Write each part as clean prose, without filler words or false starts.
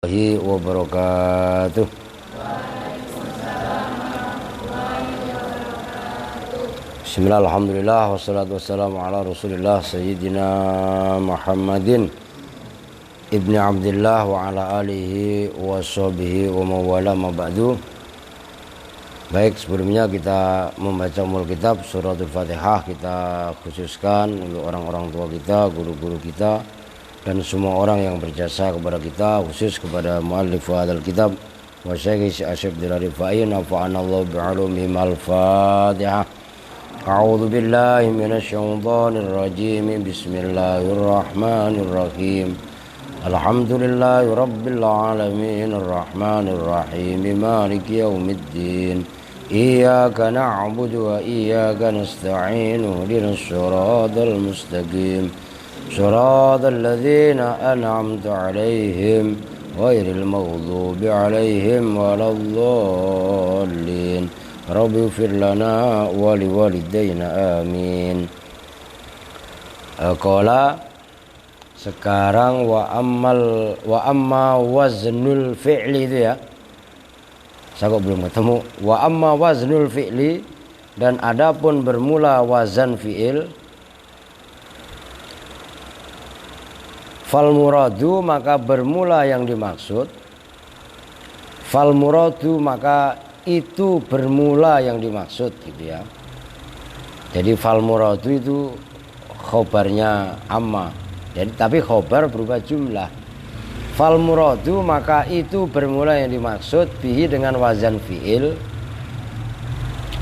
Warahmatullahi wabarakatuh. Bismillah, alhamdulillah, wassalatu wassalamu ala rasulillah sayyidina Muhammadin ibni Abdillah wa ala alihi wa sahbihi wa mawala ma ba'du. Baik, sebelumnya kita membaca umul kitab suratul Fatihah. Kita khususkan untuk orang-orang tua kita, guru-guru kita, dan semua orang yang berjasa kepada kita, khusus kepada muallif hadzal kitab wa syekh Asy'ab Dirarifai nafa'anallahu bi'ulumihim. Al-Fatihah. A'udzu billahi minasyaitonir rajim. Bismillahirrahmanirrahim. Alhamdulillahi rabbil alamin arrahmanir rahim maliki yaumiddin. Iyyaka na'budu wa iyyaka nasta'in ihdinas siratal mustaqim. صراط الذين أنعمت عليهم غير المغضوب عليهم ولا الضالين رب اغفر لنا ولوالدينا آمين. Qala, sekarang wa amma waznul fi'li itu ya. Saya kok belum ketemu. Wa amma waznul fi'li, dan adapun bermula wazan fi'il. Fal muradu, maka bermula yang dimaksud. Fal muradu, maka itu bermula yang dimaksud, gitu ya. Jadi fal muradu itu khobarnya amma. Jadi tapi khobar berupa jumlah. Fal muradu, maka itu bermula yang dimaksud bihi dengan wazan fi'il.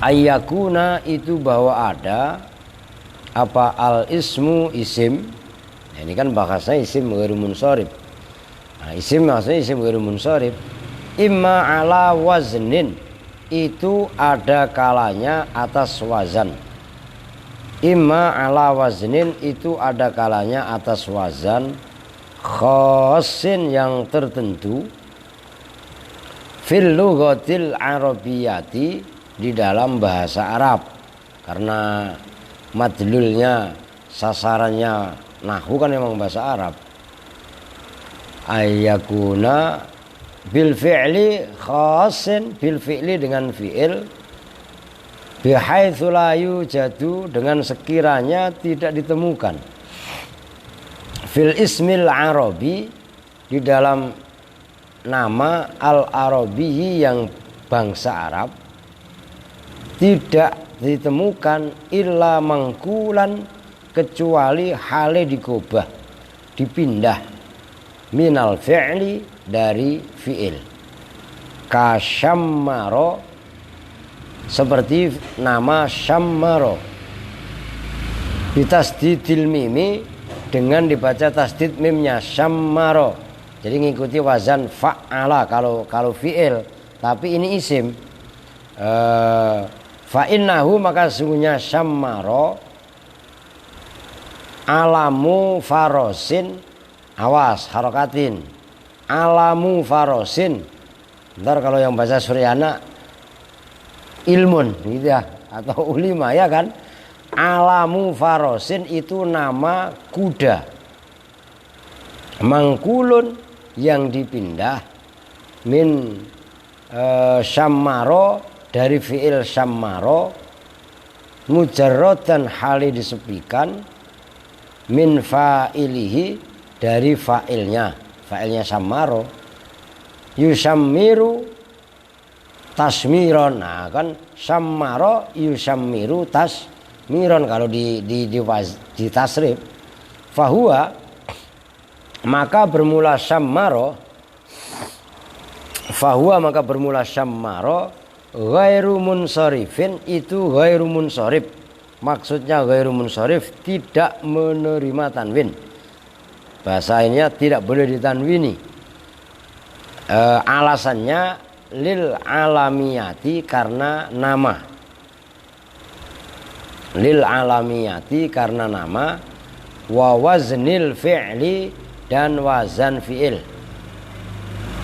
Ayyakuna, itu bahwa ada apa al ismu isim. Ini kan bahasa isim ghairu munsharif. Nah, isim maksudnya isim ghairu munsharif. Imma ala waznin, itu ada kalanya atas wazan. Imma ala waznin, itu ada kalanya atas wazan. Khassin, yang tertentu. Fil lughatil arabiyyati, di dalam bahasa Arab. Karena madlulnya, sasarannya nahwu kan memang bahasa Arab. Ayyakuna bil fi'li khassin, bil fi'li dengan fi'il, bihaitsu la yujadu, dengan sekiranya tidak ditemukan, fil ismil arabi, di dalam nama al arabi yang bangsa Arab, tidak ditemukan illa mangkulan, kecuali hale digobah, dipindah, minal fi'li, dari fi'il. Kasyammaro, seperti nama syammaro, bitasdidil mimi, dengan dibaca tasdid mimnya, syammaro. Jadi ngikuti wazan fa'ala kalau fi'il, tapi ini isim. Fa'innahu, maka sesungguhnya syammaro alamu farosin, awas harokatin, alamu farosin. Ntar kalau yang bahasa Suryana ilmun gitu ya, atau ulima ya kan. Alamu farosin itu nama kuda. Mangkulun, yang dipindah, min syammaro, dari fi'il syammaro, mujarradan, hali disepikan, min fa'ilihi, dari fa'ilnya sammaro. Yusammiru tasmiron. Nah kan sammaro yusammiru tasmiron kalau di tasrif. Fahuwa, maka bermula sammaro. Fahuwa, maka bermula sammaro, ghairu munsharifin, itu ghairu munsharif. Maksudnya ghairu munsharif, tidak menerima tanwin. Bahasa ini tidak boleh ditanwini. Alasannya lil alamiyati, karena nama. Lil alamiyati, karena nama. Wa waznil fi'li, dan wazan fi'il.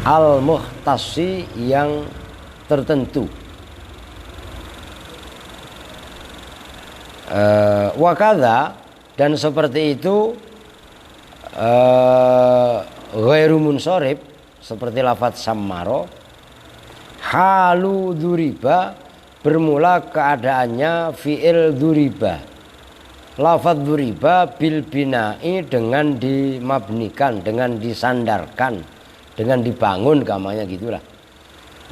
Al muhtasi, yang tertentu. Wakadha, dan seperti itu ghairu munsharif, seperti lafadz sammaro. Halu duriba, bermula keadaannya fi'il duriba. Lafadz duriba bil bina'i, dengan dimabnikan, dengan disandarkan, dengan dibangun, gamanya gitulah.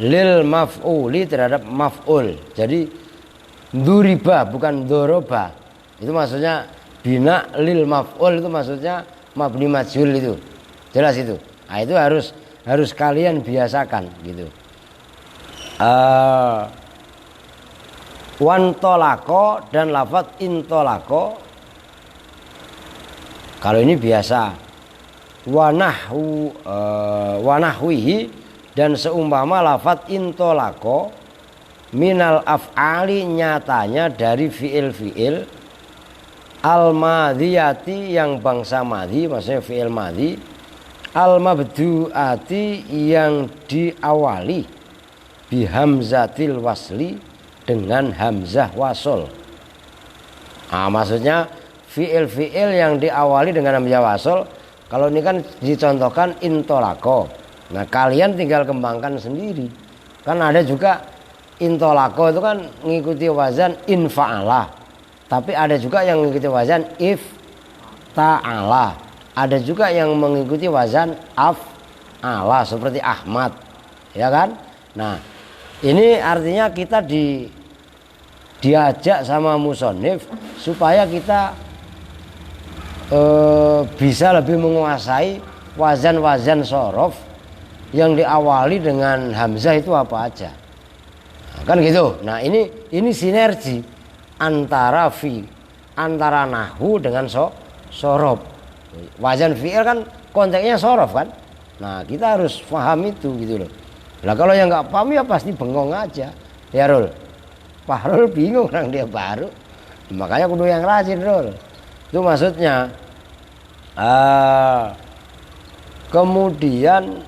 Lil maf'uli, terhadap maf'ul. Jadi duriba bukan doroba. Itu maksudnya bina lil maf'ul, itu maksudnya mabni majhul itu. Jelas itu. Nah, itu harus kalian biasakan gitu. Wantolako dan lafadz intolako, kalau ini biasa. Wanahwihi, dan seumpama lafadz intolako minal af'ali, nyatanya dari fi'il al-madhiyati, yang bangsa madhi, maksudnya fi'il madhi, al-mabdu'ati, yang diawali, bihamzatil wasli, dengan hamzah wasol. Nah, maksudnya fi'il yang diawali dengan hamzah wasol. Kalau ini kan dicontohkan intolako. Nah, kalian tinggal kembangkan sendiri. Kan ada juga intolako itu kan mengikuti wazan infa'ala. Tapi ada juga yang mengikuti wazan ifta'ala. Ada juga yang mengikuti wazan af'ala, seperti Ahmad. Ya kan? Nah, ini artinya kita diajak sama musonif supaya kita bisa lebih menguasai wazan-wazan sorof yang diawali dengan hamzah itu apa aja. Nah, kan gitu. Nah, ini sinergi antara nahwu dengan sorof. Wazan fi'il kan konteksnya sorof kan. Nah, kita harus paham itu gitu loh. Lah kalau yang nggak paham ya pasti bengong aja. Ya Rul. Pak Rul bingung, orang dia baru. Makanya kudu yang rajin Rul. Itu maksudnya. Kemudian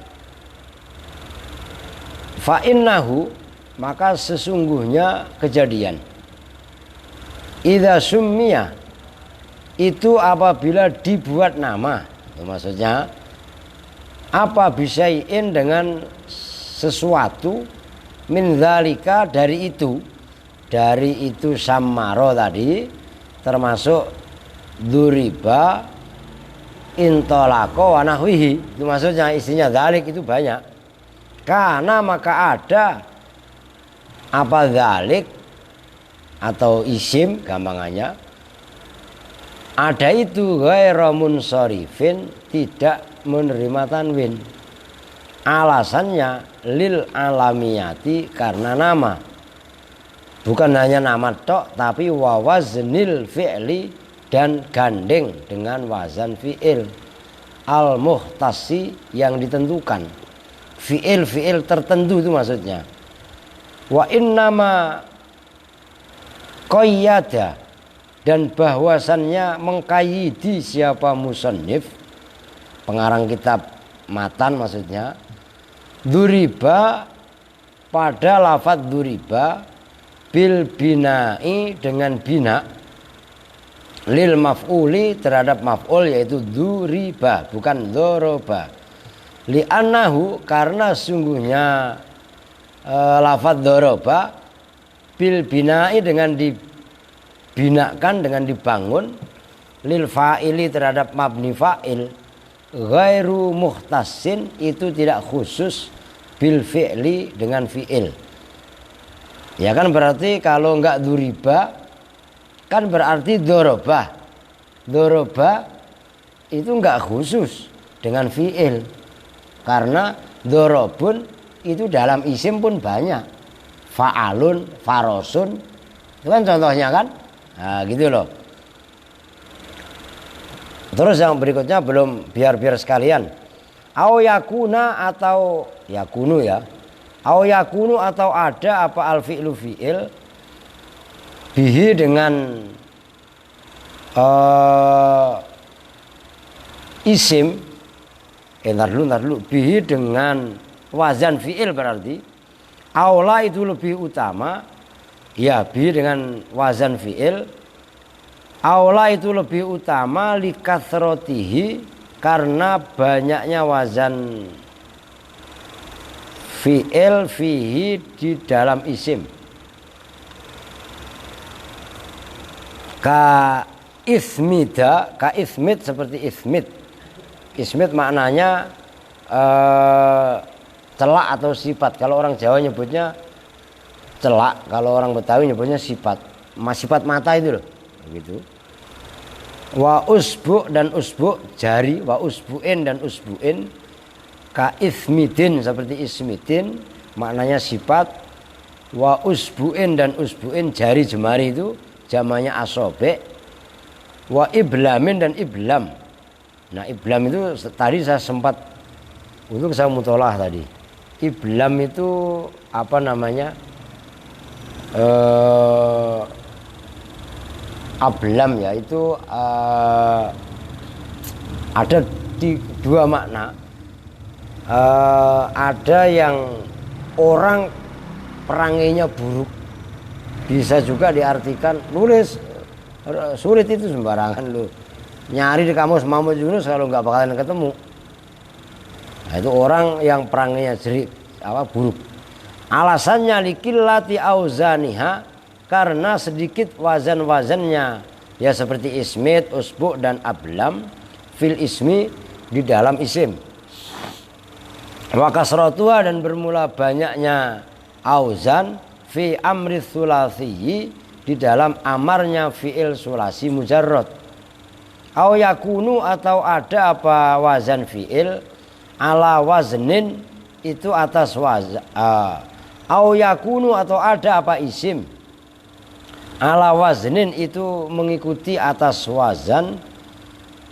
fa'innahu, maka sesungguhnya kejadian. Idza summiya, itu apabila dibuat nama. Itu maksudnya apa bisyai'in, dengan sesuatu, min dzalika, dari itu sammaro tadi, termasuk duriba, intolako, wanahwihi. Itu maksudnya isinya dzalik itu banyak. Karena maka ada apa dzalik atau isim gampangannya, ada itu ghairu munsharifin, tidak menerima tanwin. Alasannya lil alamiyati, karena nama. Bukan hanya nama tok, tapi wawaznil fi'li, dan gandeng dengan wazan fi'il al muhtasi, yang ditentukan. Fi'il tertentu itu maksudnya. Wa innama qayyada, dan bahwasannya mengkayyidi siapa musannif, pengarang kitab matan maksudnya, duriba, pada lafadz duriba, bil bina'i, dengan bina, lil maf'uli, terhadap maf'ul, yaitu duriba, bukan doroba. Li'annahu, karena sungguhnya lafadz doroba bil bina'i, dengan dibinakan, dengan dibangun, lil fa'ili, terhadap mabni fa'il, ghairu muhtasin, itu tidak khusus, bil fi'li, dengan fi'il. Ya kan, berarti kalau enggak duriba kan berarti doroba itu enggak khusus dengan fi'il, karena dorobun itu dalam isim pun banyak, fa'alun, farosun, itu kan contohnya kan. Nah, gitu loh. Terus yang berikutnya, belum, biar sekalian. Au yakuna, atau yakunu ya. Au yakunu, atau ada apa al fi'lu fi'il, bihi, dengan isim. Ntar dulu. Bihi dengan wazan fi'il berarti. Aula itu lebih utama. Ya, bihi dengan wazan fi'il. Aula itu lebih utama, likasrotihi, karena banyaknya wazan fi'il fihi di dalam isim. Ka ismida, ka ismid seperti ismid. Ismid maknanya celak atau sifat. Kalau orang Jawa nyebutnya celak, kalau orang Betawi nyebutnya sifat. Sifat mata itu loh, gitu. Wa usbu dan usbu jari, wa usbuin dan usbuin. Ka ismidin seperti ismidin, maknanya sifat. Wa usbuin dan usbuin jari jemari itu jamanya asobe. Wa iblamin dan iblam. Nah iblam itu tadi saya sempat untuk saya mutolaah tadi. Iblam itu apa namanya? Ablam ya itu ada dua makna. Ada yang orang perangainya buruk, bisa juga diartikan nulis sulit itu sembarangan lu. Nyari di kamus Mahmud Yunus kalau nggak bakalan ketemu. Nah, itu orang yang perangainya buruk. Alasannya likillati auzaniha, karena sedikit wazan-wazannya ya seperti ismid, usbu dan ablam fil ismi di dalam isim. Wa kasratuha dan bermula banyaknya auzan fi amri sulasi di dalam amarnya fi'il sulasi mujarrad. Au yakunu atau ada apa wazan fi'il ala waznin itu atas wazan. Au yakunu atau ada apa isim ala waznin itu mengikuti atas wazan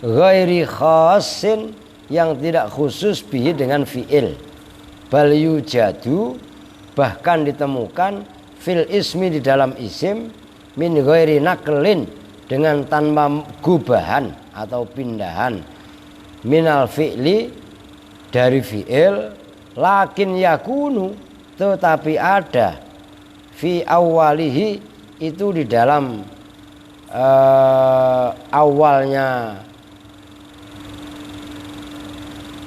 ghairi khassin yang tidak khusus bihi dengan fi'il. Bal yujadu bahkan ditemukan fil ismi di dalam isim min ghairi naqlin dengan tanpa gubahan atau pindahan minal fi'li dari fi'il, lakin yakunu tetapi ada fi awalihi itu di dalam awalnya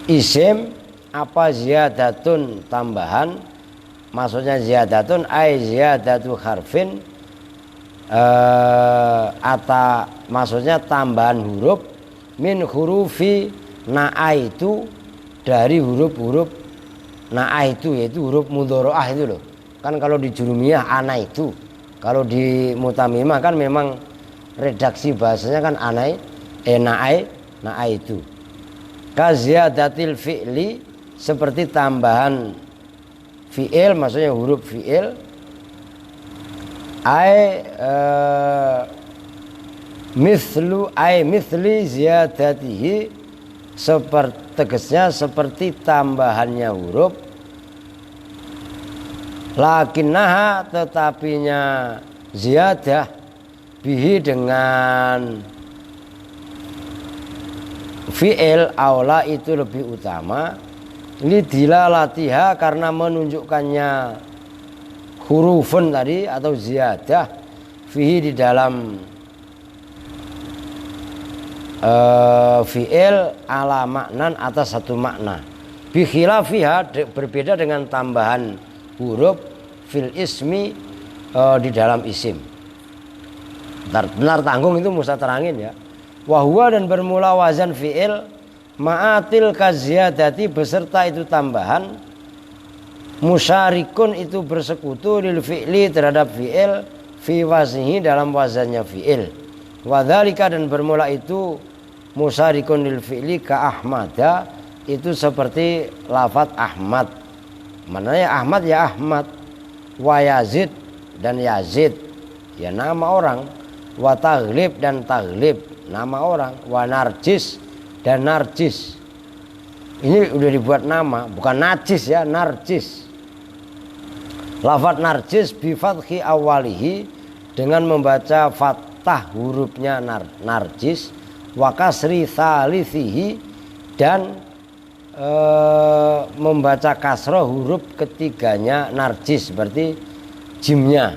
isim apa ziyadatun tambahan, maksudnya ziyadatun ay ziyadatu harfin, maksudnya tambahan huruf min hurufi na'aitu dari huruf-huruf na'aitu yaitu huruf mudharaah itu loh. Kan kalau di jurumiyah anaitu, kalau di mutamimah kan memang redaksi bahasanya kan na'aitu. Ka ziyadatil fi'li seperti tambahan fi'il, maksudnya huruf fi'il misli ziyadatihi tegasnya seperti tambahannya huruf, lakinnaha tetapinya ziyadah bihi dengan fi'il aula itu lebih utama lidilalatiha karena menunjukkannya hurufun tadi atau ziyadah fihi di dalam fi'il ala maknan atas satu makna bi khilafiha berbeda dengan tambahan huruf fil ismi di dalam isim. Benar tanggung itu Musa terangin ya. Wahwa dan bermula wazan fi'il ma'atil kaziyadati beserta itu tambahan, musyarikun itu bersekutu lil fi'li terhadap fi'il fi waznihi dalam wazannya fi'il. Wadzalika dan bermula itu musyarikun lil fi'li ka ahmada itu seperti lafaz Ahmad. Mananya Ahmad ya Ahmad, wa Yazid dan Yazid ya nama orang, wa Taghlib dan Taghlib nama orang, wa Narjis dan Narjis. Ini udah dibuat nama, bukan najis ya, Narjis. Lafaz Narjis bi fathi awalihi dengan membaca fathah hurufnya Narjis, wa kasri tsalisihi dan membaca kasroh huruf ketiganya Narjis berarti jimnya.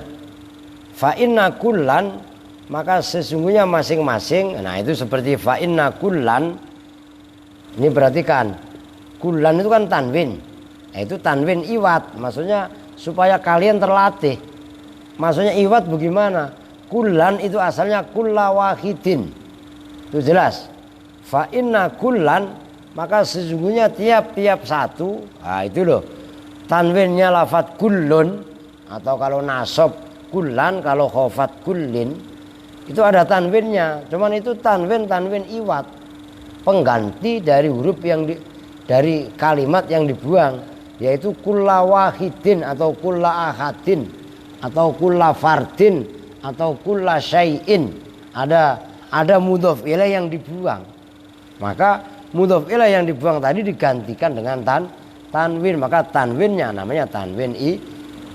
Fa inna kullan maka sesungguhnya masing-masing. Nah itu seperti fa inna kullan. Ini perhatikan, kullan itu kan tanwin. Itu tanwin iwat, maksudnya supaya kalian terlatih. Maksudnya iwat bagaimana? Kullan itu asalnya kulla wahidin. Itu jelas. Fa inna kullan, maka sesungguhnya tiap-tiap satu. Nah itu loh. Tanwinnya lafat kullun, atau kalau nasab kullan, kalau khofat kullin, itu ada tanwinnya. Cuman itu tanwin iwat, pengganti dari huruf dari kalimat yang dibuang, yaitu kulla wahidin atau kulla ahadin atau kulla fardin atau kulla syai'in. Ada mudhof ilaih yang dibuang. Maka mudhof ilaih yang dibuang tadi digantikan dengan tanwin, maka tanwinnya namanya tanwin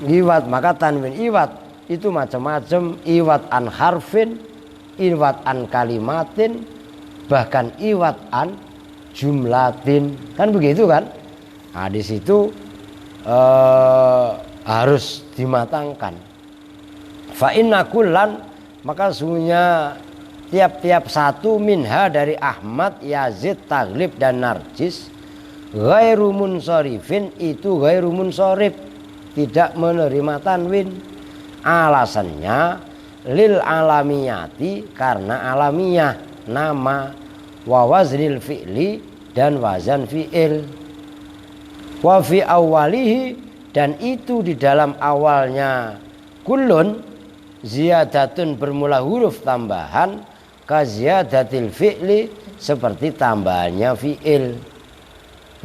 iwat. Maka tanwin iwat itu macam-macam, iwat an harfin, iwat an kalimatin, bahkan iwat an jumlatin, kan begitu kan? Nah di situ harus dimatangkan. Fa inna kullan, maka sungguhnya tiap-tiap satu minha dari Ahmad, Yazid, Taglib dan Narjis, ghairu munsharifin, itu ghairu munsharif, tidak menerima tanwin. Alasannya lil alamiyati, karena alamiah nama, wa waznil fi'li, dan wazan fi'il, wa fi awwalihi, dan itu di dalam awalnya kullun ziyadatun bermula huruf tambahan, ka ziyadatil fi'li, seperti tambahannya fi'il.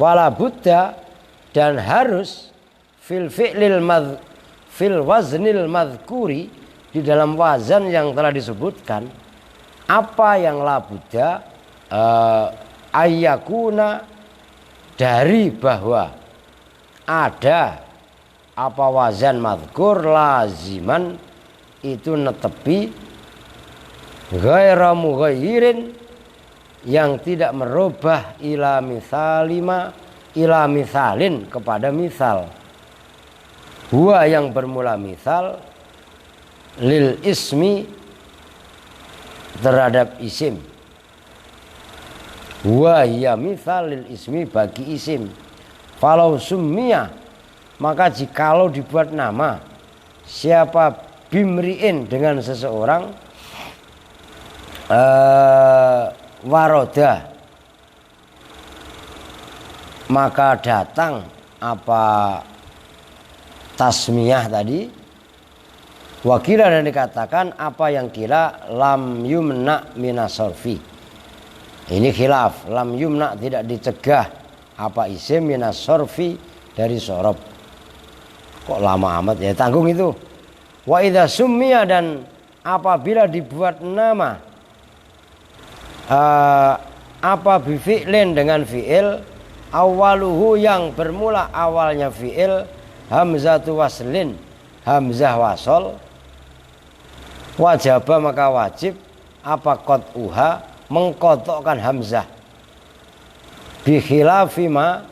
Wala budda, dan harus fil waznil madhkuri, di dalam wazan yang telah disebutkan. Apa yang la budda, ayyakuna, dari bahwa ada apa wazan madhkur laziman, itu netepi, ghaira mughayyirin, yang tidak merubah, ila misalin, kepada misal. Huwa yang bermula misal, lil ismi, terhadap isim. Huwa ya misal lil ismi, bagi isim. Falau summiya, maka jikalau dibuat nama, siapa bimriin, dengan seseorang, waroda, maka datang apa tasmiyah tadi, wakila, dan dikatakan apa yang kila, lam yumna minasorfi. Ini khilaf, lam yumna, tidak dicegah apa isim minasorfi, dari sorob. Kok lama amat ya, tanggung itu. Wa idza summiya, dan apabila dibuat nama, apa bifi'lin, dengan fi'il, awaluhu, yang bermula awalnya fi'il, hamzatu waslin, hamzah wasol, wajaba, maka wajib, apa qat'uha, mengqat'kan hamzah. Bi khilafi ma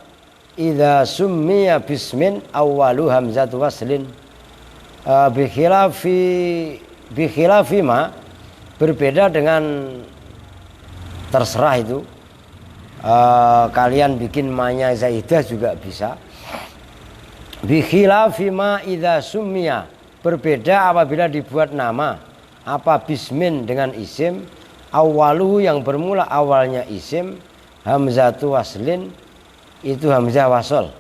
idza summiya bismin awwalu hamzatu waslin. Bi khilafi ma, berbeda dengan, terserah itu, kalian bikin manya zaidah juga bisa. Bi khilafi ma idza summiya, berbeda apabila dibuat nama, apa bismin, dengan isim, awwaluhu, yang bermula awalnya isim, hamzatu waslin, itu hamzah wasol.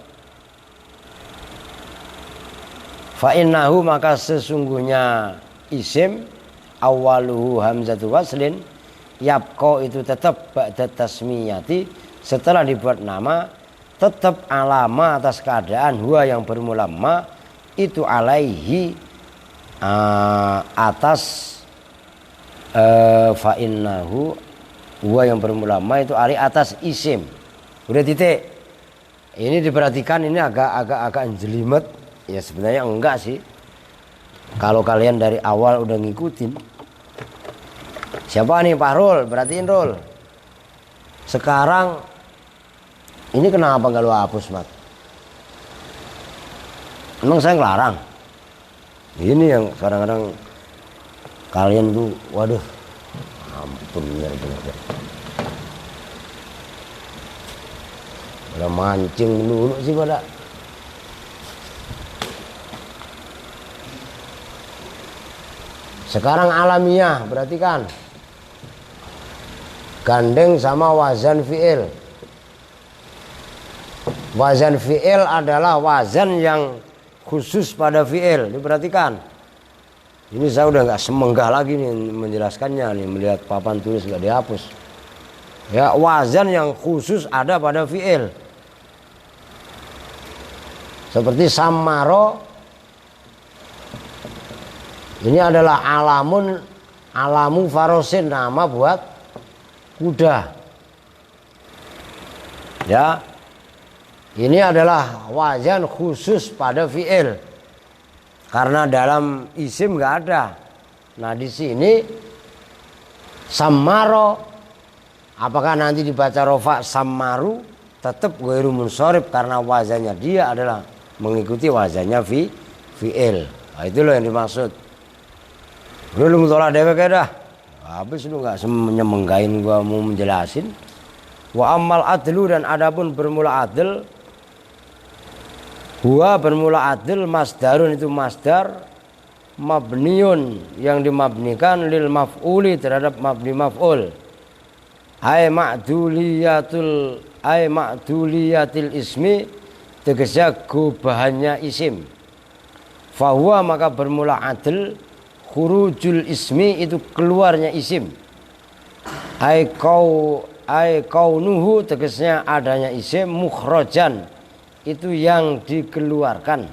Fa innahu, maka sesungguhnya isim, awwaluhu hamzatu waslin, yabqa, itu tetap ba'da tasmiyati, setelah dibuat nama, tetap alama, atas keadaan huwa yang bermula ma, itu alaihi, atas fa innahu, huwa yang bermula ma, itu alaihi, atas isim. Udah titik. Ini diperhatikan, ini agak jelimet. Ya sebenarnya enggak sih, kalau kalian dari awal udah ngikutin. Siapa nih Pak Rul? Perhatiin Rul. Sekarang ini kenapa nggak lu hapus, Mat? Emang saya ngelarang? Ini yang kadang-kadang kalian tuh, waduh, ampun bener-bener. Udah mancing dulu sih pada. Sekarang alamiah, berarti kan gandeng sama wazan fi'il. Wazan fi'il adalah wazan yang khusus pada fi'il. Diperhatikan. Ini saya udah nggak semenggah lagi nih menjelaskannya nih, melihat papan tulis nggak dihapus. Ya, wazan yang khusus ada pada fi'il. Seperti samaro. Ini adalah alamu farosin, nama buat kuda. Ya. Ini adalah wazan khusus pada fi'il. Karena dalam isim nggak ada. Nah, di sini samaro, apakah nanti dibaca rofa sammaru, tetap ghairu munsharif karena wazannya dia adalah mengikuti wazannya fi'il. Nah, itu loh yang dimaksud. Lu tolak dewe dah. Habis lu enggak menyemenggain gua mau menjelasin. Wa amal adlu, dan adapun bermula adl, huwa bermula adl masdarun, itu masdar mabniun yang dimabnikan lil maf'uli terhadap mabni maf'ul. Ay ma'duliyatil ismi, tegasnya gubahannya isim. Fahuwa, maka bermula adl, khurujul ismi, itu keluarnya isim. Ai kaunuhu, tegasnya adanya isim, mukhrajan, itu yang dikeluarkan.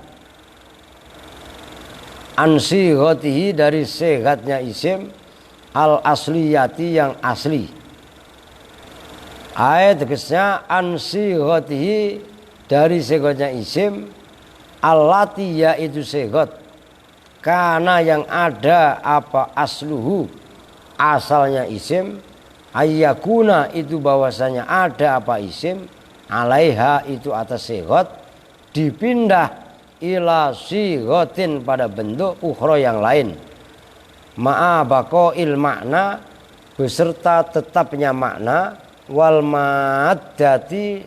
Ansi ghotihi, dari segatnya isim, al asliyati, yang asli. Ai tegasnya ansi ghotihi, dari segatnya isim, allati, yaitu segot. Karena yang ada apa asluhu, asalnya isim, ayyakuna, itu bahwasanya ada apa isim, alaiha, itu atas sigot, dipindah ila sigotin, pada bentuk ukhra yang lain, ma'a baqail makna, beserta tetapnya makna, wal ma'addati,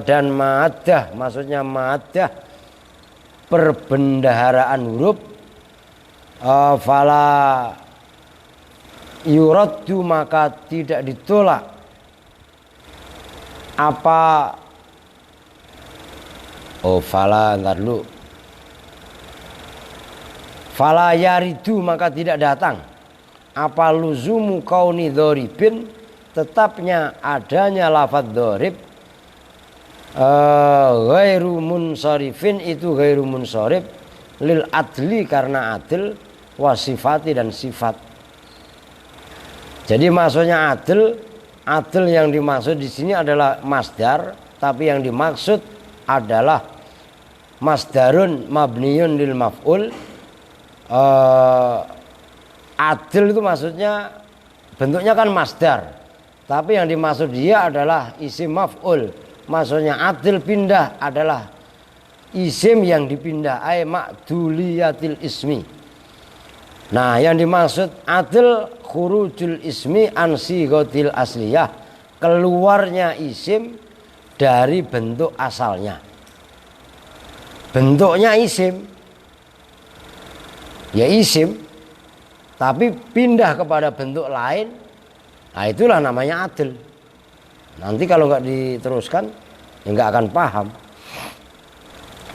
dan ma'addah, maksudnya ma'addah perbendaharaan huruf. Fala yuraddu, maka tidak ditolak apa fala, entar dulu, fala yaridu, maka tidak datang apa luzumu kauni dzaribin, tetapnya adanya lafadz dzarib, ghairu munsharifin, itu ghairu munsharif, lil adli, karena adil, wasifati, dan sifat. Jadi maksudnya adil yang dimaksud di sini adalah masdar, tapi yang dimaksud adalah masdarun mabniun lil maf'ul. Adil itu maksudnya bentuknya kan masdar, tapi yang dimaksud dia adalah isim maf'ul. Maksudnya adil pindah adalah isim yang dipindah, ay ma'duliyatil ismi. Nah, yang dimaksud adil khurujul ismi an sighatil asliyah, keluarnya isim dari bentuk asalnya. Bentuknya isim, ya isim, tapi pindah kepada bentuk lain. Nah, itulah namanya adil. Nanti kalau nggak diteruskan, ya nggak akan paham.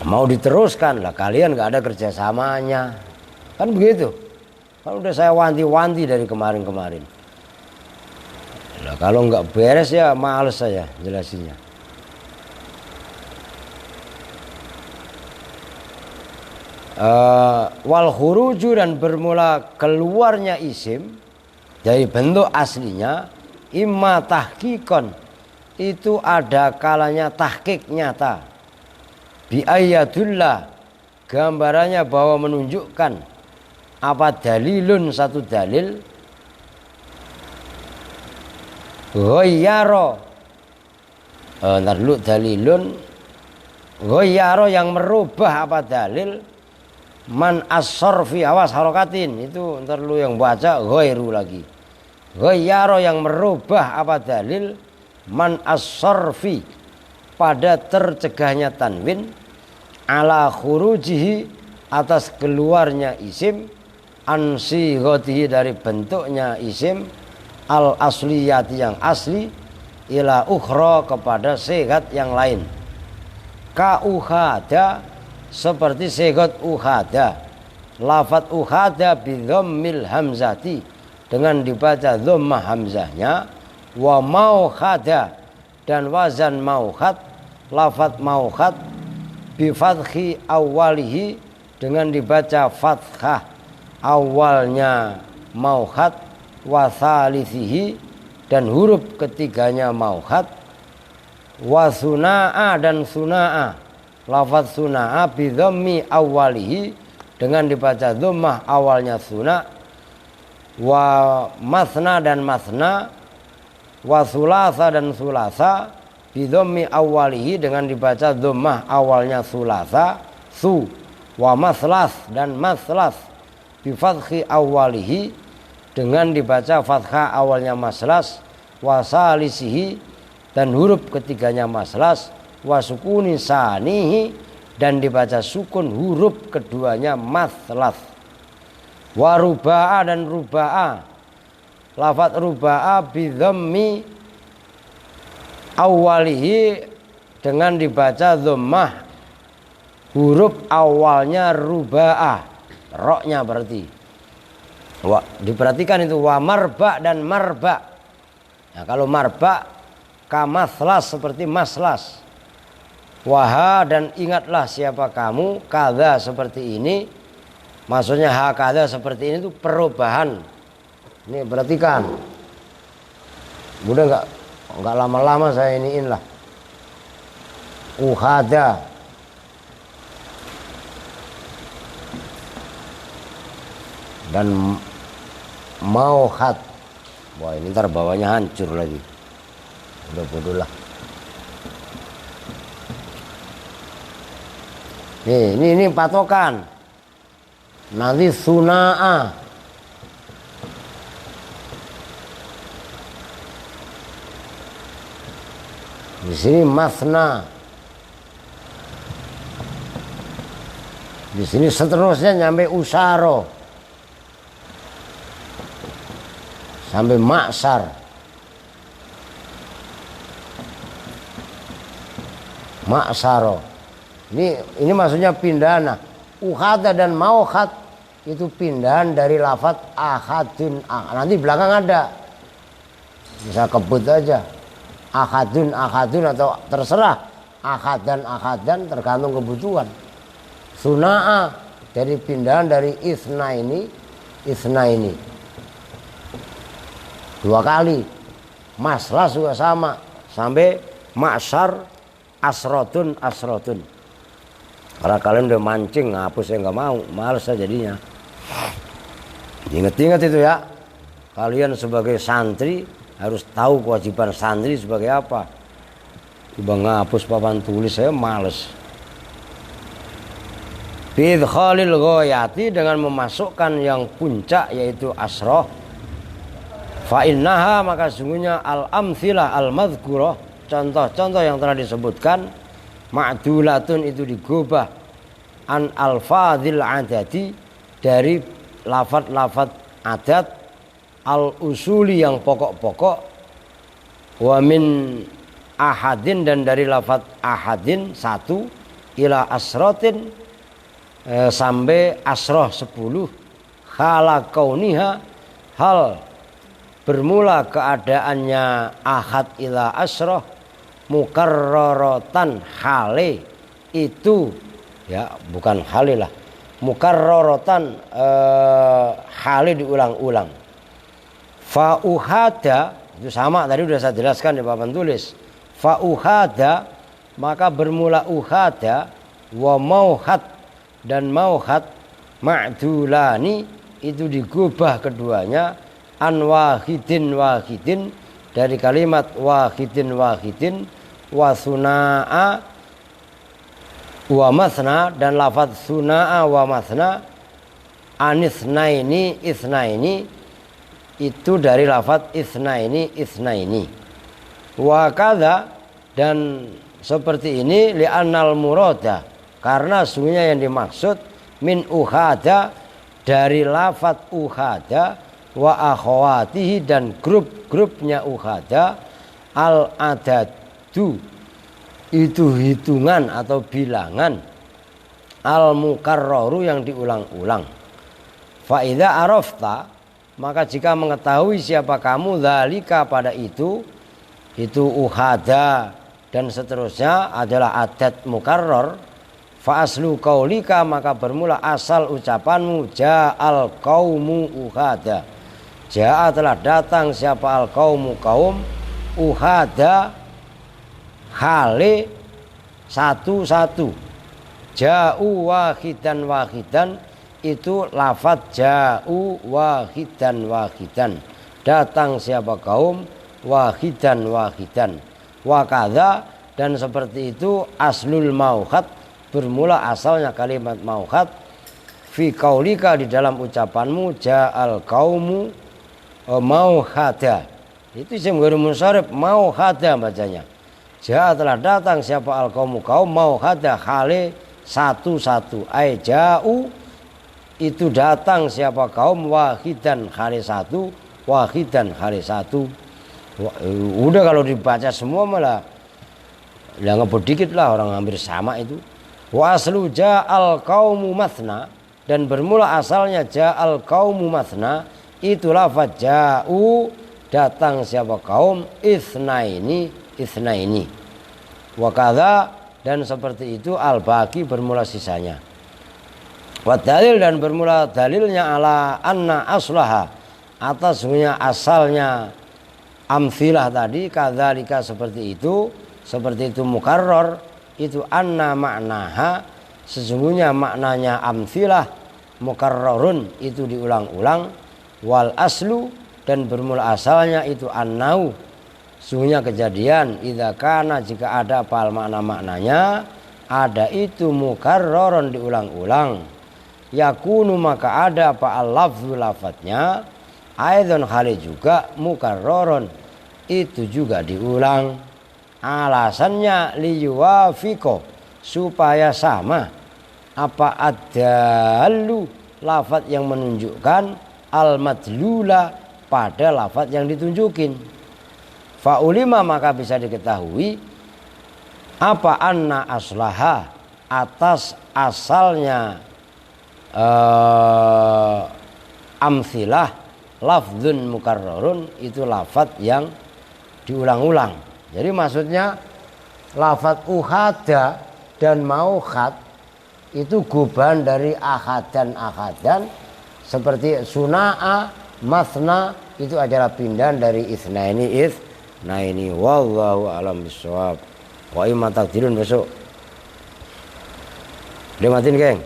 Mau diteruskan lah, kalian nggak ada kerjasamanya, kan begitu. Kan udah saya wanti-wanti dari kemarin-kemarin. Nah, kalau nggak beres ya males saya jelasinnya. Wal khuruju, dan bermula keluarnya isim dari bentuk aslinya, imma tahqiqon, itu ada kalanya tahqiq nyata, bi ayatullah, gambarannya bahwa menunjukkan apa dalilun, satu dalil, ghayyaro, ntar dulu, dalilun ghayyaro, yang merubah apa dalil, man as-sarfi, awas harokatin, itu ntar dulu yang baca ghairu lagi, ghayyaro, yang merubah apa dalil, man as-sarfi, pada tercegahnya tanwin, ala khurujihi, atas keluarnya isim, ansighatihi dari bentuknya isim al asliyati yang asli ila ukhra kepada sigat yang lain. Ka ukhada seperti sigat ukhada. Lafat ukhada bi dhammil hamzati dengan dibaca dhammah hamzahnya, wa maukhada dan wazan maukhad, lafat maukhad bi fathi awalihi dengan dibaca fathah awalnya maukhad, wa tsalisihi dan huruf ketiganya maukhad, wa sunaa dan sunaa, lafaz sunaa bi dhammi awalihi dengan dibaca dhammah awalnya suna, wa masna dan masna, wa sulasa dan sulasa bi dhammi awalihi dengan dibaca dhammah awalnya sulasa su, wa maslas dan maslas bi fathi awalihi dengan dibaca fathah awalnya maslas, wa salisihi dan huruf ketiganya maslas, wa sukuni sanihi dan dibaca sukun huruf keduanya maslas, wa ruba'a dan ruba'a, lafaz ruba'a bi dhammi awalihi dengan dibaca dhammah huruf awalnya ruba'a, roknya berarti. Diperhatikan itu wa marba dan marba. Nah, kalau marba kamaslas seperti maslas. Waha dan ingatlah siapa kamu, kada seperti ini, maksudnya hakada seperti ini itu perubahan. Ini perhatikan, udah nggak lama-lama saya iniin lah. Uhada dan mauhat. Wah, ini ntar bawahnya hancur lagi. Udah bodoh lah. Ini patokan. Nanti sunaa. Di sini masna. Di sini seterusnya nyampe usaro. Sampai maksar. Maksaro. Ini maksudnya pindahan. Ukhada dan maukhad itu pindahan dari lafaz ahadun. Nanti belakang ada. Bisa kebut aja. Ahadun atau terserah. Ahadan tergantung kebutuhan. Suna'a dari pindahan dari isna ini. Dua kali. Maslas juga sama. Sampai maksar asrotun. Karena kalian udah mancing, ngapus saya nggak mau, males saya jadinya. Ingat-ingat itu ya. Kalian sebagai santri harus tahu kewajiban santri sebagai apa. Tiba ngapus papan tulis saya males. Bidkhalil ghoyati dengan memasukkan yang puncak yaitu asroh. Fa innaha maka sungguhnya al-amthilah al-madhkurah, contoh-contoh yang telah disebutkan, ma'dulatun itu digubah an alfadhil adadi dari lafad-lafad adat al-usuli yang pokok-pokok, wa min ahadin dan dari lafad ahadin satu ila asrotin sampai asroh 10 khala kauniha hal bermula keadaannya ahad ila asroh mukarraratan hale itu ya bukan hale lah, mukarraratan hale diulang-ulang. Fa'uhada itu sama tadi sudah saya jelaskan di papan tulis. Fa'uhada maka bermula uhada, wa mauhat dan mauhat ma'dulani itu digubah keduanya an wahidin dari kalimat wahidin wa sunaa wa masna dan lafaz sunaa wa masna anisnaini isnaini itu dari lafaz isnaini wa kadza dan seperti ini li'annal murada karena sungguhnya yang dimaksud min uhada dari lafadz uhada wa akhawatihi dan grup-grupnya uhada al adadu itu hitungan atau bilangan al mukarraru yang diulang-ulang. Fa idza arafta maka jika mengetahui siapa kamu dzalika pada itu uhada dan seterusnya adalah adat mukarrar, fa aslu qaulika maka bermula asal ucapanmu ja'al qaumu uhada. Ja'a telah datang siapa al qaumu kaum uhada hale satu-satu. Ja'u wahidan itu lafadz ja'u wahidan. Datang siapa kaum wahidan. Wakadha dan seperti itu aslul mauhad bermula asalnya kalimat mauhad fi qaulika di dalam ucapanmu ja'al qaumu mauhada. Itu isim ghairi munsharif mauhada bacanya. Ja'a telah datang siapa al qaumu kaum mauhada hale satu-satu. Ai ja'u itu datang siapa kaum wahidan hale satu. Udah kalau dibaca semua malah ya ngebut dikit lah, orang hampir sama itu. Wa aslu ja'al qaumu mathna dan bermula asalnya ja'al qaumu mathna itu lafadz ja'u datang siapa kaum itsnaini. Wa kadza dan seperti itu al baqi bermula sisanya. Wa dalil dan bermula dalilnya ala anna aslaha atas asalnya amfilah tadi kadzalika seperti itu mukarrar itu anna maknaha sesungguhnya maknanya amfilah mukarrarun itu diulang-ulang wal aslu dan bermula asalnya itu annau sesungguhnya kejadian idza kana jika ada apa makna-maknanya ada itu mukarrarun diulang-ulang yakunu maka ada apa al-lafzu lafadznya aidan khali juga mukarrarun itu juga diulang. Alasannya liyuwafiqo supaya sama apa adallu lafadz yang menunjukkan al madlula pada lafadz yang ditunjukin. Faulima maka bisa diketahui apa anna aslaha atas asalnya amsilah lafdzun mukarrarun itu lafadz yang diulang-ulang. Jadi maksudnya lafadz uhada dan mauhad itu guban dari ahadan seperti suna'a masna itu adalah pindahan dari itsnaini wallahu alam bissawab. Wa imma takdirun besok. Udah matiin, geng.